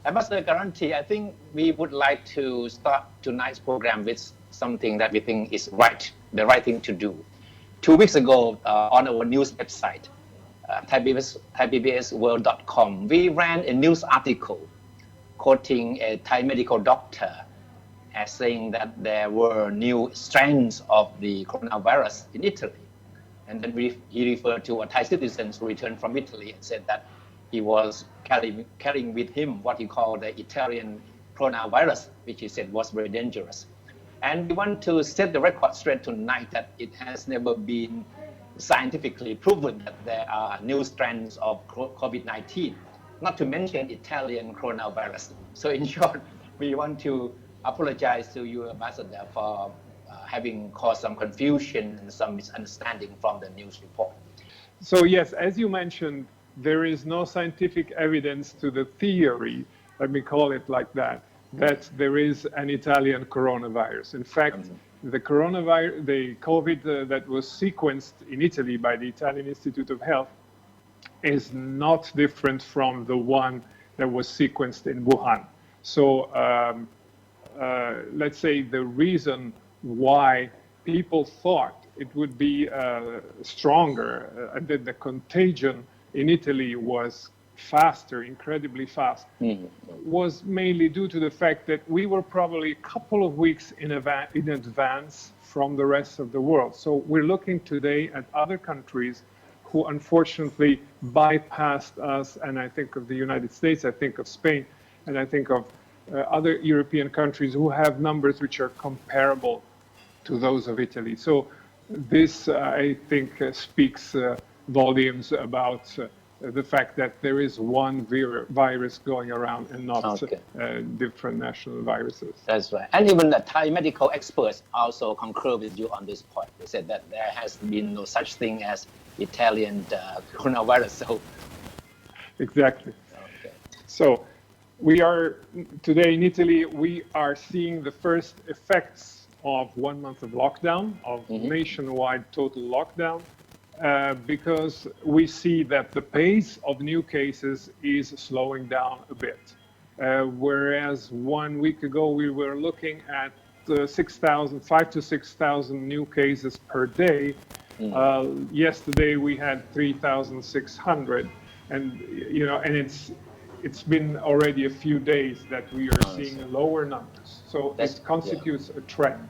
Ambassador Galanti, I think we would like to start tonight's program with something that we think is right, the right thing to do. 2 weeks ago, on our news website, ThaiPBSworld.com, we ran a news article quoting a Thai medical doctor as saying that there were new strains of the coronavirus in Italy. And then he referred to a Thai citizen who returned from Italy and said that he was carrying with him what he called the Italian coronavirus, which he said was very dangerous. And we want to set the record straight tonight that it has never been scientifically proven that there are new strands of COVID-19, not to mention Italian coronavirus. So in short, we want to apologize to you, Ambassador, for having caused some confusion and some misunderstanding from the news report. So yes, as you mentioned, there is no scientific evidence to the theory, let me call it like that there is an Italian coronavirus. In fact, the COVID that was sequenced in Italy by the Italian Institute of Health is not different from the one that was sequenced in Wuhan. So let's say the reason why people thought it would be stronger, that the contagion in Italy was faster, incredibly fast, was mainly due to the fact that we were probably a couple of weeks in advance from the rest of the world. So we're looking today at other countries who unfortunately bypassed us, and I think of the United States, I think of Spain, and I think of other European countries who have numbers which are comparable to those of Italy. So this, I think, speaks volumes about the fact that there is one virus going around and not different national viruses. That's right. And even the Thai medical experts also concur with you on this point. They said that there has been no such thing as Italian coronavirus. So exactly. Okay. So we are today in Italy, we are seeing the first effects of 1 month of lockdown, of nationwide total lockdown. Because we see that the pace of new cases is slowing down a bit. Whereas 1 week ago, we were looking at 5 to 6,000 new cases per day. Yesterday, we had 3,600. And, and it's been already a few days that we are seeing lower numbers. So it constitutes a trend.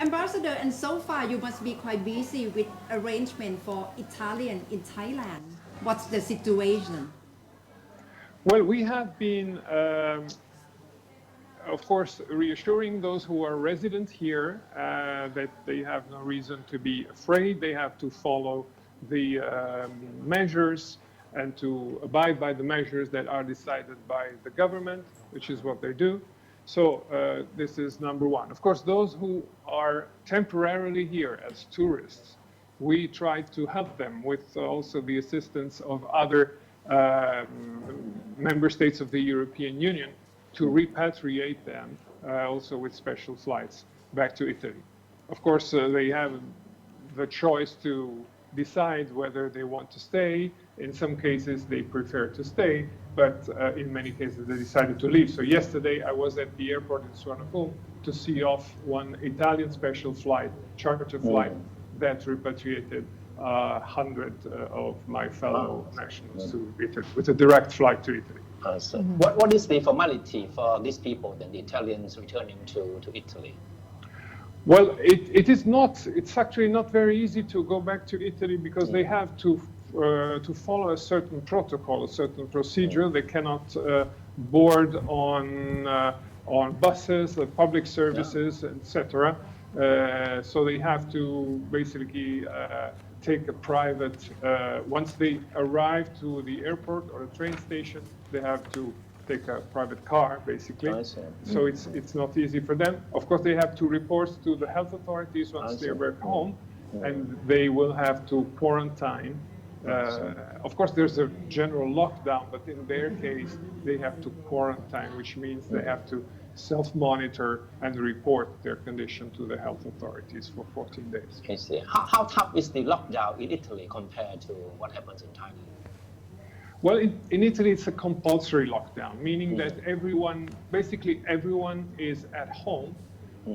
Ambassador, and so far you must be quite busy with arrangement for Italian in Thailand. What's the situation? Well, we have been, of course, reassuring those who are resident here that they have no reason to be afraid. They have to follow the measures and to abide by the measures that are decided by the government, which is what they do. So this is number one. Of course, those who are temporarily here as tourists, we try to help them with also the assistance of other member states of the European Union to repatriate them, also with special flights back to Italy. Of course, they have the choice to decide whether they want to stay. In some cases, they prefer to stay, but in many cases, they decided to leave. So yesterday, I was at the airport in Suvarnabhumi to see off one Italian special flight, charter flight, that repatriated 100 of my fellow nationals to Italy, with a direct flight to Italy. So what is the formality for these people, then the Italians returning to Italy? Well, it's actually not very easy to go back to Italy because they have to follow a certain protocol, a certain procedure. They cannot board on buses, public services, etc. So they have to basically take a private, once they arrive to the airport or a train station, they have to take a private car, basically. So it's not easy for them. Of course, they have to report to the health authorities once they're back home, and they will have to quarantine. Of course, there's a general lockdown, but in their case, they have to quarantine, which means they have to self-monitor and report their condition to the health authorities for 14 days. I see. How tough is the lockdown in Italy compared to what happens in Thailand? Well, in Italy, it's a compulsory lockdown, meaning that basically everyone is at home,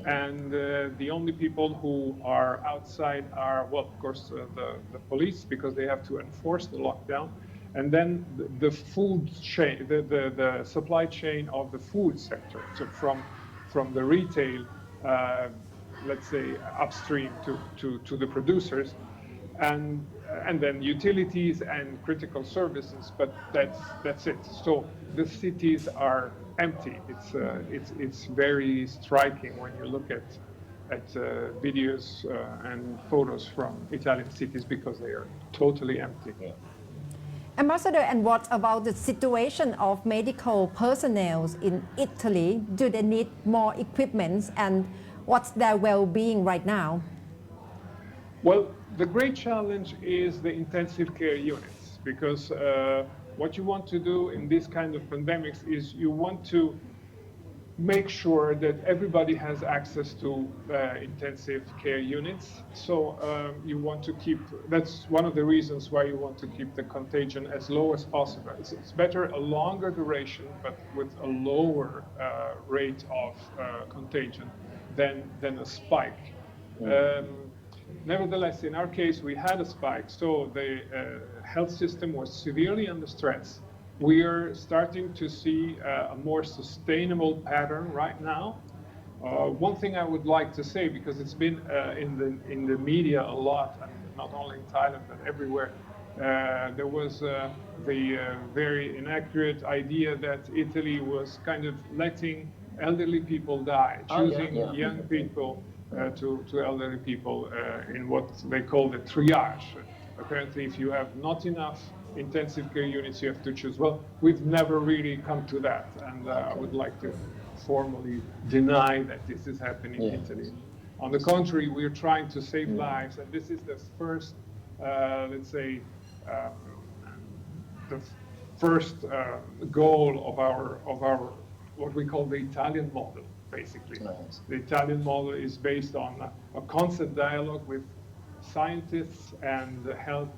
and the only people who are outside are, well, of course, the police, because they have to enforce the lockdown, and then the food chain, the supply chain of the food sector, so from the retail, let's say, upstream to the producers, and then utilities and critical services, but that's it. So the cities are empty. It's very striking when you look at videos and photos from Italian cities, because they are totally empty. Yeah. Ambassador, and what about the situation of medical personnel in Italy? Do they need more equipment, and what's their well-being right now? Well, the great challenge is the intensive care units, because what you want to do in this kind of pandemics is you want to make sure that everybody has access to intensive care units. So you want to keep, that's one of the reasons why you want to keep the contagion as low as possible. It's better a longer duration, but with a lower rate of contagion than a spike. Nevertheless, in our case, we had a spike, so the health system was severely under stress. We are starting to see a more sustainable pattern right now. One thing I would like to say, because it's been in the media a lot, and not only in Thailand but everywhere, there was the very inaccurate idea that Italy was kind of letting elderly people die, choosing young people to elderly people in what they call the triage. Apparently, if you have not enough intensive care units, you have to choose. Well, we've never really come to that, and I would like to formally deny that this is happening in Italy. On the contrary, we're trying to save lives, and this is the first, let's say, the first goal of our what we call the Italian model, basically. Nice. The Italian model is based on a constant dialogue with scientists and health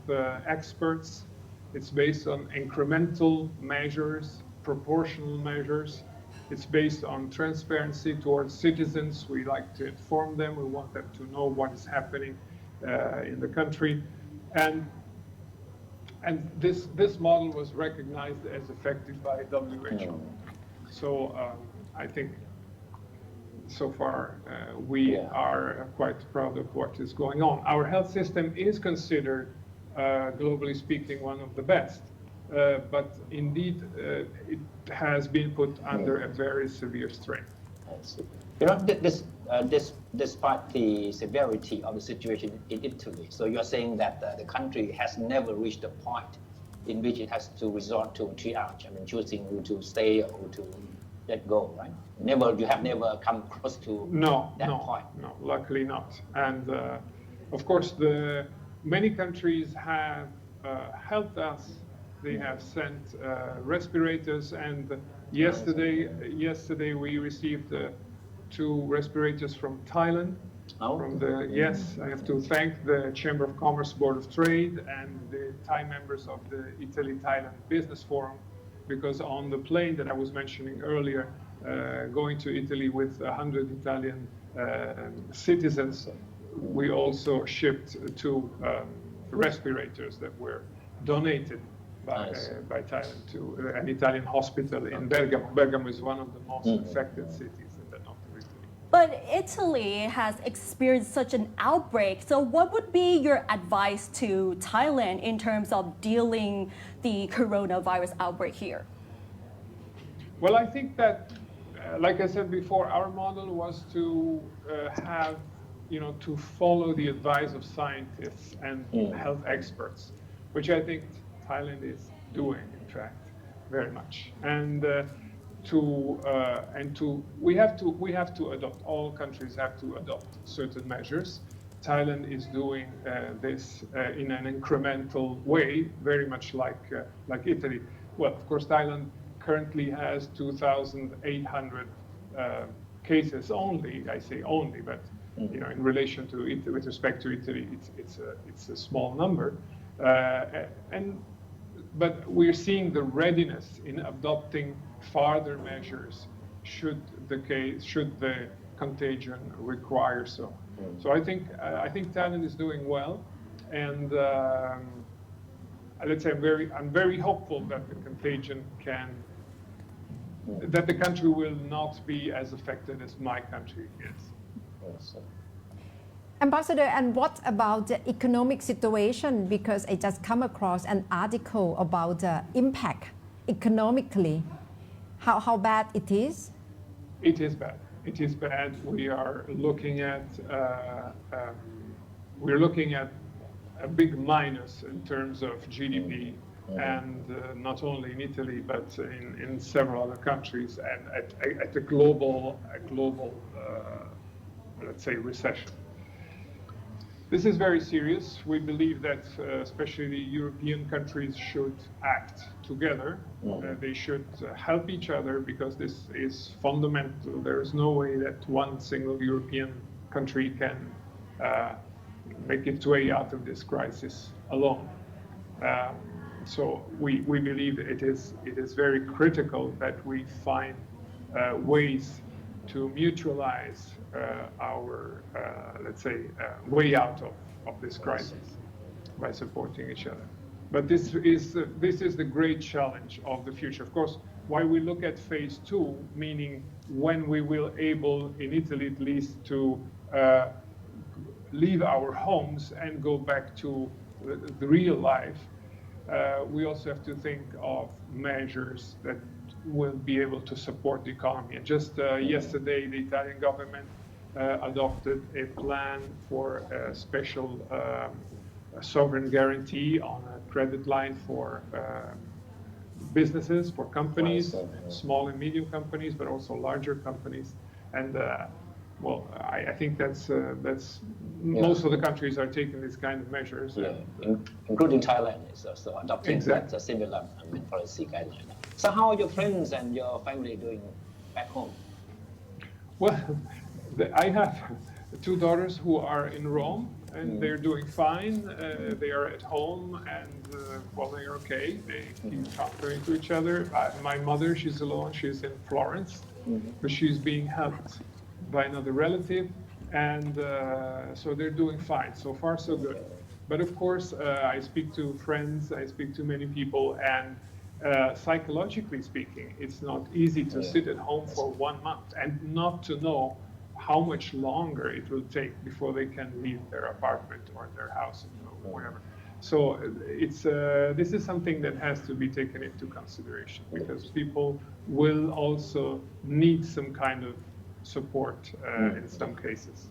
experts. It's based on incremental measures, proportional measures. It's based on transparency towards citizens. We like to inform them. We want them to know what is happening in the country. And this model was recognized as effective by WHO. So I think so far we are quite proud of what is going on. Our health system is considered, globally speaking, one of the best. But indeed, it has been put under a very severe strain. I see. You know, despite the severity of the situation in Italy, so you're saying that the country has never reached a point in which it has to resort to triage, I mean, choosing who to stay or who to let go, right? You have never come close to that point. No, luckily not. And of course, many countries have helped us. They have sent respirators, and yesterday we received 2 respirators from Thailand. I have to thank the Chamber of Commerce Board of Trade and the Thai members of the Italy-Thailand Business Forum, because on the plane that I was mentioning earlier, going to Italy with 100 Italian citizens, we also shipped 2 respirators that were donated by Thailand to an Italian hospital in Bergamo. Bergamo is one of the most affected cities in the north of Italy. But Italy has experienced such an outbreak. So what would be your advice to Thailand in terms of dealing the coronavirus outbreak here? Well, I think that, like I said before, our model was to to follow the advice of scientists and health experts, which I think Thailand is doing, in fact, very much. And we have to adopt. All countries have to adopt certain measures. Thailand is doing this in an incremental way, very much like Italy. Well, of course, Thailand currently has 2,800 cases only. I say only, but in relation to Italy, with respect to Italy, it's a small number. And but we're seeing the readiness in adopting further measures should the contagion require so. So I think Thailand is doing well, and let's say I'm very hopeful that the contagion that the country will not be as affected as my country is. Yes. Ambassador, and what about the economic situation? Because I just come across an article about the impact economically. How bad it is? It is bad. It is bad. We are looking at a big minus in terms of GDP, and not only in Italy but in several other countries, and at a global let's say recession. This is very serious. We believe that especially the European countries should act together. They should help each other, because this is fundamental. There is no way that one single European country can make its way out of this crisis alone. So we believe it is very critical that we find ways to mutualize our, let's say, way out of this crisis by supporting each other. But this is the great challenge of the future. Of course, while we look at phase 2, meaning when we will able, in Italy at least, to leave our homes and go back to the real life, we also have to think of measures that will be able to support the economy. And just yesterday, the Italian government adopted a plan for a special sovereign guarantee on a credit line for businesses, for companies, small and medium companies, but also larger companies. And well, I think that's most of the countries are taking these kind of measures. Yeah, including Thailand is also adopting that similar policy guideline. So how are your friends and your family doing back home? Well, I have 2 daughters who are in Rome, and they're doing fine. They are at home, and well, they are okay. They keep talking to each other. My mother, she's alone. She's in Florence, but she's being helped by another relative, and so they're doing fine. So far, so good. But of course, I speak to friends, I speak to many people, and psychologically speaking, it's not easy to sit at home for 1 month and not to know how much longer it will take before they can leave their apartment or their house or whatever. So this is something that has to be taken into consideration, because people will also need some kind of support in some cases.